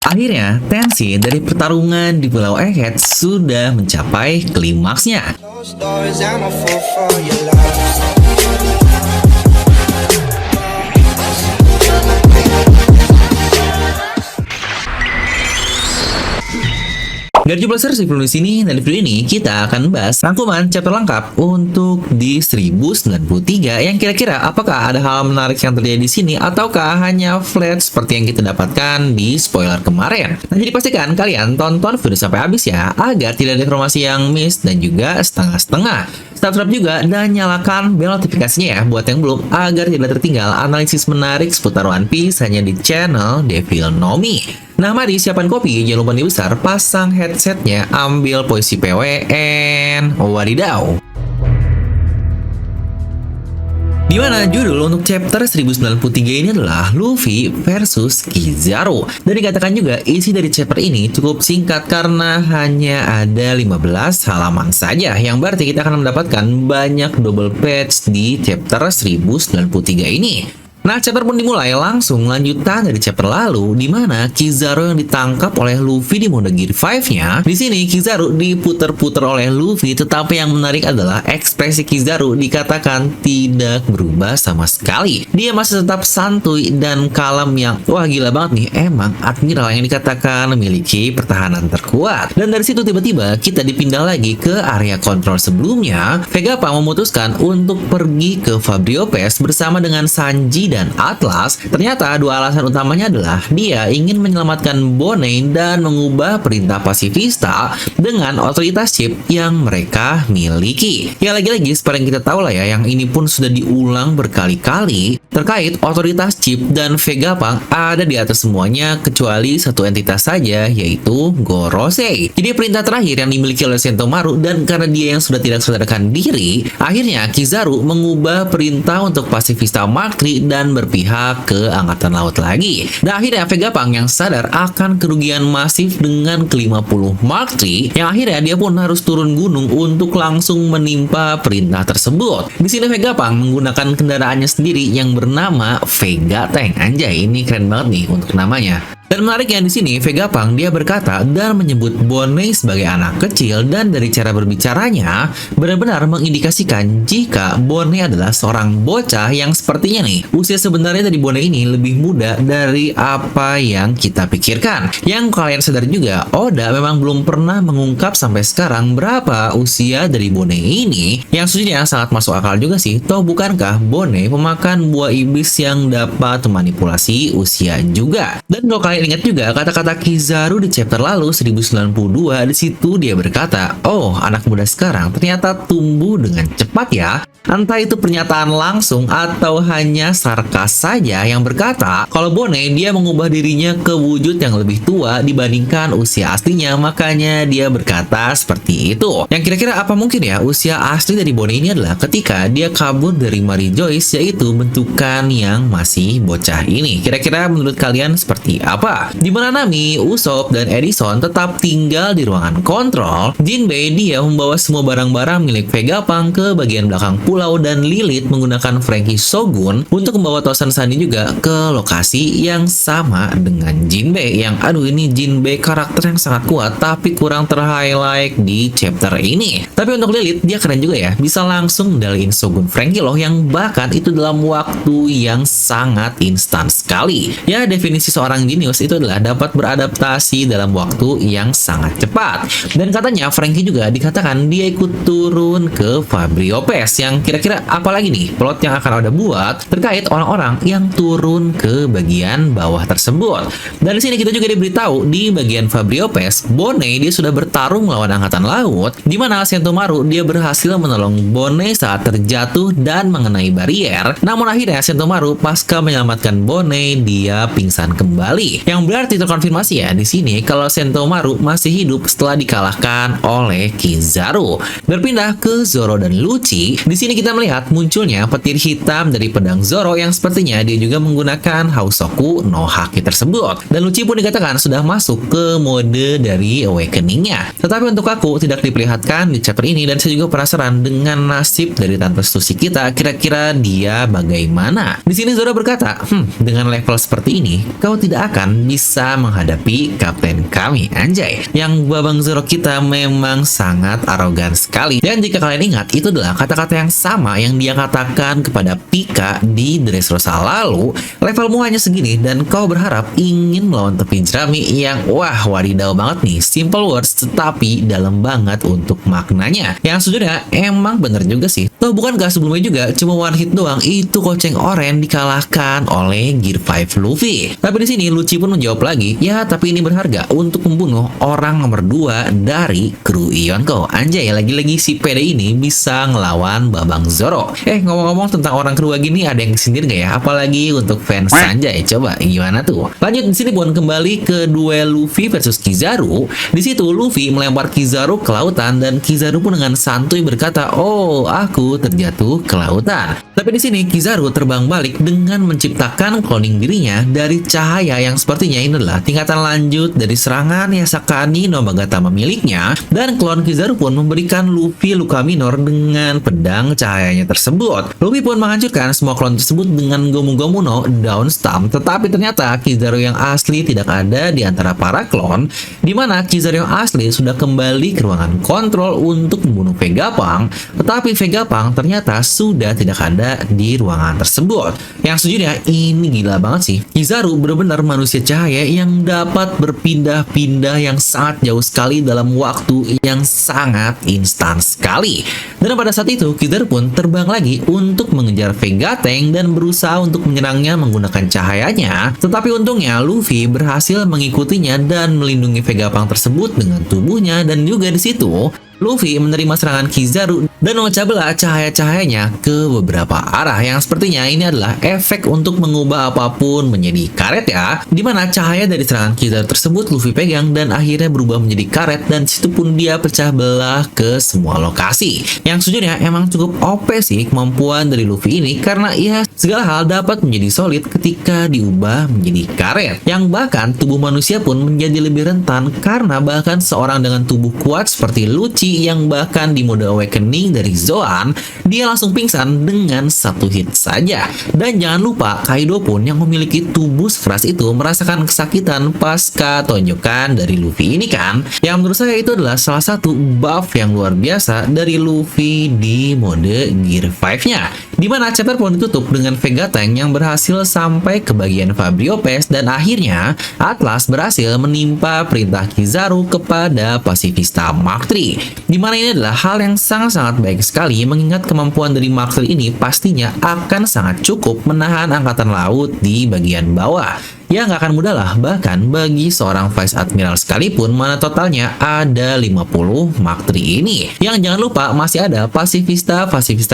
Akhirnya, tensi dari pertarungan di Pulau Egghead sudah mencapai klimaksnya. Closed doors, I'm a fool for your love. Dari Jublasters review di sini, dan di video ini kita akan bahas rangkuman chapter lengkap untuk di 1093 yang kira-kira apakah ada hal menarik yang terjadi di sini ataukah hanya flat seperti yang kita dapatkan di spoiler kemarin. Nah, jadi pastikan kalian tonton video sampai habis ya agar tidak ada informasi yang miss dan juga setengah-setengah. Subscribe juga dan nyalakan bel notifikasinya ya buat yang belum agar tidak tertinggal analisis menarik seputar One Piece hanya di channel Devil Nomi. Nah, mari siapkan kopi, jangan lupa dibesar, pasang headsetnya, ambil posisi PWN, wadidaw. Dimana judul untuk chapter 1093 ini adalah Luffy versus Kizaru. Dan dikatakan juga isi dari chapter ini cukup singkat karena hanya ada 15 halaman saja, yang berarti kita akan mendapatkan banyak double page di chapter 1093 ini. Nah, chapter pun dimulai langsung lanjutan dari chapter lalu, di mana Kizaru yang ditangkap oleh Luffy di mode Gear 5-nya. Di sini Kizaru diputer-puter oleh Luffy, tetapi yang menarik adalah ekspresi Kizaru dikatakan tidak berubah sama sekali. Dia masih tetap santuy dan kalem yang wah gila banget nih. Emang Admiral yang dikatakan memiliki pertahanan terkuat. Dan dari situ tiba-tiba kita dipindah lagi ke area kontrol sebelumnya. Vegapunk memutuskan untuk pergi ke Fabrio Pass bersama dengan Sanji dan Atlas. Ternyata dua alasan utamanya adalah dia ingin menyelamatkan Bonnie dan mengubah perintah pasifista dengan otoritas chip yang mereka miliki. Ya lagi-lagi seperti yang kita tahu lah ya, yang ini pun sudah diulang berkali-kali terkait otoritas chip dan Vegapunk ada di atas semuanya kecuali satu entitas saja, yaitu Gorosei. Jadi perintah terakhir yang dimiliki oleh Sentomaru, dan karena dia yang sudah tidak sadarkan diri, akhirnya Kizaru mengubah perintah untuk pasifista Mark III dan berpihak ke Angkatan Laut lagi. Dan akhirnya Vegapunk yang sadar akan kerugian masif dengan ke-50 Mark III, yang akhirnya dia pun harus turun gunung untuk langsung menimpa perintah tersebut. Di sini Vegapunk menggunakan kendaraannya sendiri yang bernama Vega Tank. Anjay, ini keren banget nih untuk namanya. Dan menariknya di sini Vegapunk dia berkata dan menyebut Bonnie sebagai anak kecil, dan dari cara berbicaranya benar-benar mengindikasikan jika Bonnie adalah seorang bocah yang sepertinya nih usia sebenarnya dari Bonnie ini lebih muda dari apa yang kita pikirkan. Yang kalian sadar juga, Oda memang belum pernah mengungkap sampai sekarang berapa usia dari Bonnie ini, yang sejujurnya sangat masuk akal juga sih. Toh bukankah Bonnie pemakan buah iblis yang dapat memanipulasi usia juga? Dan kalau kalian ingat juga kata-kata Kizaru di chapter lalu 1092, di situ dia berkata, "Oh, anak muda sekarang ternyata tumbuh dengan cepat ya." Entah itu pernyataan langsung atau hanya sarkas saja yang berkata kalau Bonnie dia mengubah dirinya ke wujud yang lebih tua dibandingkan usia aslinya, makanya dia berkata seperti itu. Yang kira-kira apa mungkin ya usia asli dari Bonnie ini adalah ketika dia kabur dari Mary Joyce, yaitu bentukan yang masih bocah ini. Kira-kira menurut kalian seperti apa? Di mana Nami, Usopp, dan Edison tetap tinggal di ruangan kontrol, Jinbei dia membawa semua barang-barang milik Vegapunk ke bagian belakang pulau, dan Lilith menggunakan Franky Shogun untuk membawa Tosan Sandi juga ke lokasi yang sama dengan Jinbei. Yang aduh, ini Jinbei karakter yang sangat kuat tapi kurang ter-highlight di chapter ini. Tapi untuk Lilith dia keren juga ya, bisa langsung ngendaliin Shogun Franky loh, yang bahkan itu dalam waktu yang sangat instan sekali. Ya, definisi seorang jenius itu adalah dapat beradaptasi dalam waktu yang sangat cepat. Dan katanya Franky juga dikatakan dia ikut turun ke Fabrio Pass. Yang kira-kira apa lagi nih plot yang akan ada buat terkait orang-orang yang turun ke bagian bawah tersebut. Dan di sini kita juga diberitahu di bagian Fabrio Pass, Bonnie dia sudah bertarung melawan Angkatan Laut, di mana Sentomaru dia berhasil menolong Bonnie saat terjatuh dan mengenai barier. Namun akhirnya Sentomaru pasca menyelamatkan Bonnie dia pingsan kembali. Yang berarti terkonfirmasi ya di sini kalau Sentomaru masih hidup setelah dikalahkan oleh Kizaru. Berpindah ke Zoro dan Lucci, di sini sini kita melihat munculnya petir hitam dari pedang Zoro yang sepertinya dia juga menggunakan Hausoku no Haki tersebut. Dan Lucci pun dikatakan sudah masuk ke mode dari Awakening-nya. Tetapi untuk aku tidak diperlihatkan di chapter ini dan saya juga penasaran dengan nasib dari Tante Sushi kita, kira-kira dia bagaimana. Di sini Zoro berkata, dengan level seperti ini, kau tidak akan bisa menghadapi kapten kami, anjay. Yang babang Zoro kita memang sangat arogan sekali. Dan jika kalian ingat, itu adalah kata-kata yang sama yang dia katakan kepada Pika di Dressrosa lalu. Levelmu hanya segini dan kau berharap ingin melawan tepi jerami yang wah wadidaw banget nih. Simple words tetapi dalam banget untuk maknanya. Yang sejujurnya emang bener juga sih. Toh bukankah sebelumnya juga cuma one hit doang itu Koceng Oren dikalahkan oleh Gear 5 Luffy. Tapi di sini Lucci pun menjawab lagi, ya tapi ini berharga untuk membunuh orang nomor 2 dari kru Yonko. Anjay, lagi-lagi si PD ini bisa ngelawan babang Zoro. Ngomong-ngomong tentang orang kedua gini, ada yang sindir nggak ya? Apalagi untuk fans Sanjay. Coba gimana tuh? Lanjut di sini pun kembali ke duel Luffy versus Kizaru. Di situ Luffy melempar Kizaru ke lautan dan Kizaru pun dengan santuy berkata, "Oh, aku terjatuh ke lautan." Tapi di sini Kizaru terbang balik dengan menciptakan cloning dirinya dari cahaya yang sepertinya ini adalah tingkatan lanjut dari serangan Yasakani no Magatama miliknya, dan klon Kizaru pun memberikan Luffy luka minor dengan pedang cahayanya tersebut. Luffy pun menghancurkan semua klon tersebut dengan Gomu Gomu no Dawn Stamp, tetapi ternyata Kizaru yang asli tidak ada di antara para klon, di mana Kizaru yang asli sudah kembali ke ruangan kontrol untuk membunuh Vegapunk, tetapi Vegapunk ternyata sudah tidak ada di ruangan tersebut. Yang sejujurnya ini gila banget sih. Kizaru benar-benar manusia cahaya yang dapat berpindah-pindah yang sangat jauh sekali dalam waktu yang sangat instan sekali. Dan pada saat itu Kizaru pun terbang lagi untuk mengejar Vegatank dan berusaha untuk menyerangnya menggunakan cahayanya. Tetapi untungnya Luffy berhasil mengikutinya dan melindungi Vegapunk tersebut dengan tubuhnya, dan juga di situ Luffy menerima serangan Kizaru dan memecah belah cahaya-cahayanya ke beberapa arah yang sepertinya ini adalah efek untuk mengubah apapun menjadi karet ya, dimana cahaya dari serangan Kizaru tersebut Luffy pegang dan akhirnya berubah menjadi karet, dan situ pun dia pecah belah ke semua lokasi. Yang sejujurnya emang cukup OP sih kemampuan dari Luffy ini, karena ya segala hal dapat menjadi solid ketika diubah menjadi karet, yang bahkan tubuh manusia pun menjadi lebih rentan karena bahkan seorang dengan tubuh kuat seperti Lucci yang bahkan di mode Awakening dari Zoan, dia langsung pingsan dengan satu hit saja. Dan jangan lupa Kaido pun yang memiliki tubuh sekeras itu merasakan kesakitan pasca tonjokan dari Luffy ini kan, yang menurut saya itu adalah salah satu buff yang luar biasa dari Luffy di mode Gear 5-nya, dimana chapter pun ditutup dengan Vegatank yang berhasil sampai ke bagian Fabrio Pass, dan akhirnya Atlas berhasil menimpa perintah Kizaru kepada Pacifista Mark III. Dimana ini adalah hal yang sangat-sangat baik sekali, mengingat kemampuan dari Mark III ini pastinya akan sangat cukup menahan angkatan laut di bagian bawah. Ya nggak akan mudah lah, bahkan bagi seorang Vice Admiral sekalipun, mana totalnya ada 50 Mark III ini. Yang jangan lupa masih ada pasifista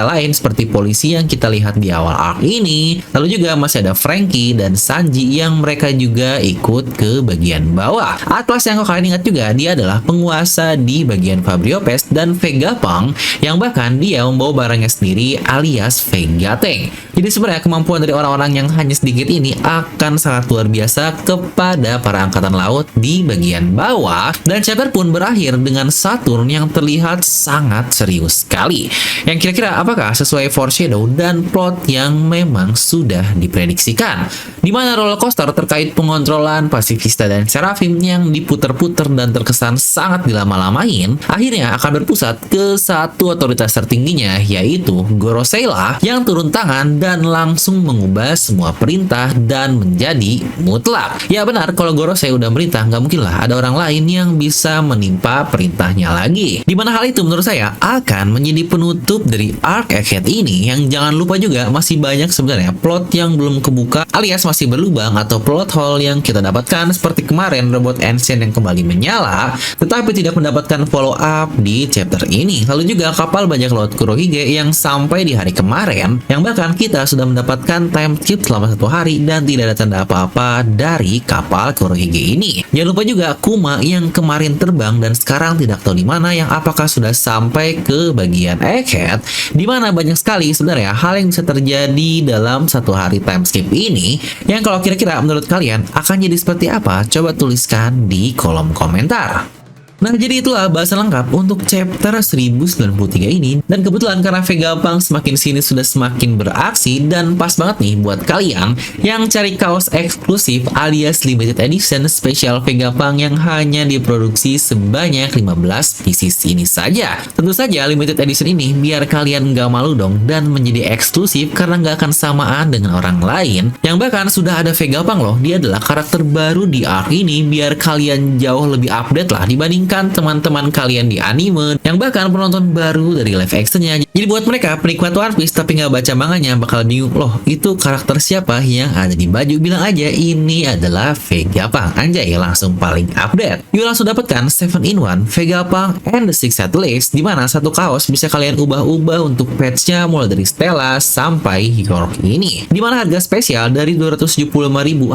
lain seperti polisi yang kita lihat di awal arc ini. Lalu juga masih ada Franky dan Sanji yang mereka juga ikut ke bagian bawah. Atlas yang kalian ingat juga, dia adalah penguasa di bagian Fabrio Pass dan Vegapunk yang bahkan dia membawa barangnya sendiri alias Vegatank. Jadi sebenarnya kemampuan dari orang-orang yang hanya sedikit ini akan sangat luar biasa kepada para angkatan laut di bagian bawah, dan chapter pun berakhir dengan Saturn yang terlihat sangat serius sekali, yang kira-kira apakah sesuai foreshadow dan plot yang memang sudah diprediksikan, dimana roller coaster terkait pengontrolan Pacifista dan Seraphim yang diputer-puter dan terkesan sangat dilama-lamain akhirnya akan berpusat ke satu otoritas tertingginya, yaitu Gorosei yang turun tangan dan langsung mengubah semua perintah dan menjadi mutlak. Ya benar, kalau Gorosei udah merintah, nggak mungkin lah ada orang lain yang bisa menimpa perintahnya lagi. Dimana hal itu menurut saya akan menjadi penutup dari arc Egghead ini, yang jangan lupa juga masih banyak sebenarnya plot yang belum kebuka alias masih berlubang atau plot hole yang kita dapatkan, seperti kemarin robot Ancient yang kembali menyala tetapi tidak mendapatkan follow up di chapter ini. Lalu juga kapal bajak laut Kurohige yang sampai di hari kemarin, yang bahkan kita sudah mendapatkan time skip selama 1 hari dan tidak ada tanda apa-apa beberapa dari kapal Kurohige ini. Jangan lupa juga Kuma yang kemarin terbang dan sekarang tidak tahu di mana, yang apakah sudah sampai ke bagian Egghead, di mana banyak sekali sebenarnya hal yang bisa terjadi dalam satu hari time skip ini, yang kalau kira-kira menurut kalian akan jadi seperti apa, coba tuliskan di kolom komentar. Nah, jadi itulah bahasan lengkap untuk chapter 1093 ini. Dan kebetulan karena Vegapunk semakin sini sudah semakin beraksi, dan pas banget nih buat kalian yang cari kaos eksklusif alias limited edition spesial Vegapunk yang hanya diproduksi sebanyak 15 pieces ini saja. Tentu saja limited edition ini biar kalian nggak malu dong dan menjadi eksklusif karena nggak akan samaan dengan orang lain. Yang bahkan sudah ada Vegapunk loh, dia adalah karakter baru di arc ini biar kalian jauh lebih update lah dibandingkan teman-teman kalian di anime, yang bahkan penonton baru dari live actionnya. Jadi buat mereka penikmat One Piece tapi nggak baca manganya bakal bingung, loh itu karakter siapa yang ada di baju. Bilang aja ini adalah Vegapunk, anjay langsung paling update. Yuk langsung dapatkan 7-in-1 Vegapunk and the Six Satellites, dimana satu kaos bisa kalian ubah-ubah untuk patchnya mulai dari Stella sampai York ini, dimana harga spesial dari 275.000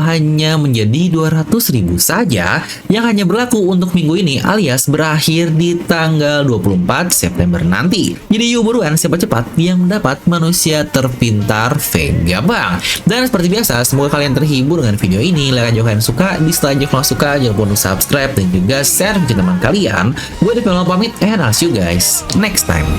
hanya menjadi 200.000 saja, yang hanya berlaku untuk minggu ini alias berakhir di tanggal 24 September nanti. Jadi yuk buruan siapa cepat yang mendapat manusia terpintar Vegapunk. Dan seperti biasa, semoga kalian terhibur dengan video ini. Like aja kalian suka, dislike aja kalau suka, jangan lupa untuk subscribe dan juga share ke teman kalian. Gue Devil pamit, and I'll see you guys next time.